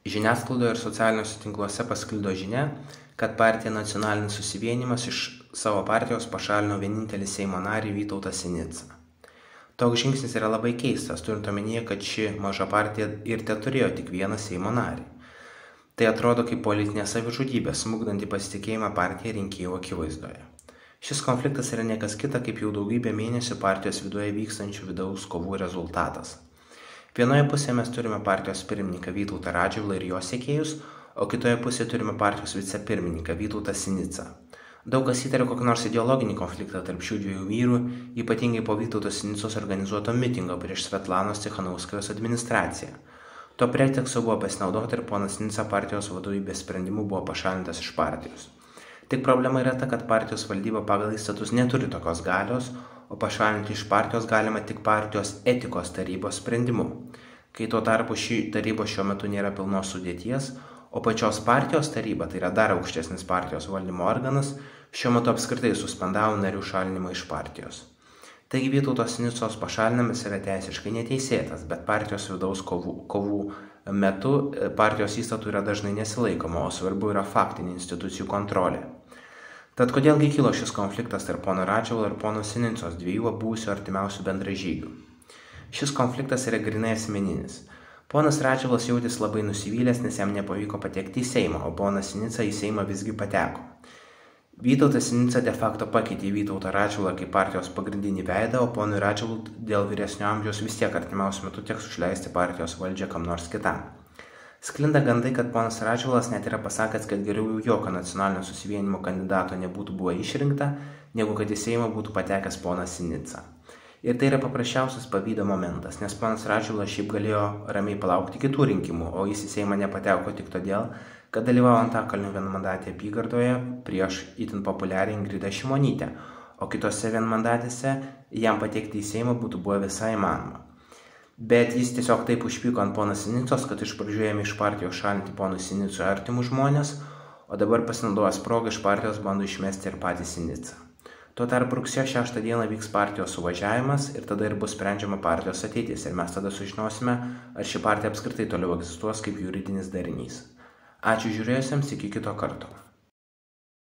Žiniasklaidoje ir socialiniuose tinkluose pasklido žinia, kad partija Nacionalinis susivienijimas iš savo partijos pašalino vienintelį Seimo narį Vytautą Sinicą. Toks žingsnis yra labai keistas, turint omenyje, kad ši maža partija ir teturėjo tik vieną Seimo narį. Tai atrodo kaip politinė savižudybė, smukdanti pasitikėjimą partiją rinkėjų akivaizdoje. Šis konfliktas yra niekas kita kaip jau daugybę mėnesių partijos viduje vykstančių vidaus kovų rezultatas. Vienoje pusėje mes turime partijos pirmininką Vytautą Radžvilą ir jo sekėjus, o kitoje pusėje turime partijos vicepirmininką Vytautą Sinicą. Daug kas įtarė kokį nors ideologinį konfliktą tarp šių dviejų vyrų, ypatingai po Vytauto Sinicos organizuoto mitingo prieš Svetlanos Cichanouskajos administraciją. Tuo pretekstu buvo pasinaudota ir ponas Sinica partijos vadovybės sprendimu buvo pašalintas iš partijos. Tik problema yra ta, kad partijos valdyba pagal įstatus neturi tokios galios, o pašalinti iš partijos galima tik partijos etikos tarybos sprendimu. Kai tuo tarpu ši taryba šiuo metu nėra pilnos sudėties, o pačios partijos taryba, tai yra dar aukštesnis partijos valdymo organas, šiuo metu apskritai suspendavo narių šalinimą iš partijos. Taigi Vytauto Sinicos pašalinimas yra teisiškai neteisėtas, bet partijos vidaus kovų metu partijos įstatų yra dažnai nesilaikoma, o svarbu yra faktinė institucijų kontrolė. Tad kodėlgi kilo šis konfliktas tarp pono Radžvilo ir pono Sinicos, dviejų buvusių artimiausių bendražygių? Šis konfliktas yra grinai asmeninis. Ponas Radžvilas jautėsi labai nusivylęs, nes jam nepavyko patekti į Seimą, o ponas Sinica į Seimą visgi pateko. Vytautas Sinica de facto pakeitė Vytautą Radžvilą kaip partijos pagrindinį veidą, o ponui Radžvilui dėl vyresnio amžiaus vis tiek artimiausiu metu teks užleisti partijos valdžią kam nors kitam. Sklinda gandai, kad ponas Radžvilas net yra pasakęs, kad geriau jau jokio nacionalinio susivienimo kandidato nebūtų buvo išrinkta, negu kad į Seimą būtų patekęs ponas Sinica. Ir tai yra paprasčiausias pavydo momentas, nes ponas Radžvilas šiaip galėjo ramiai palaukti kitų rinkimų, o jis į Seimą nepateko tik todėl, kad dalyvavo Antakalnio vienmandatėje apygardoje prieš itin populiarią Ingridą Šimonytę, o kitose vienmandatėse jam patekti į Seimą būtų buvę visai įmanoma. Bet jis tiesiog taip užpyko ant ponas Sinicos, kad iš pradžių ėmė iš partijos šalinti ponui Sinicui artimus žmonės, o dabar pasinaudojęs progą iš partijos bando išmesti ir patį Sinicą. Tuo tarpu rugsėjo 6 dieną vyks partijos suvažiavimas ir tada ir bus sprendžiama partijos ateitis ir mes tada sužinosime, ar ši partija apskritai toliau egzistuos kaip juridinis darinys. Ačiū žiūrėjusiems, iki kito karto.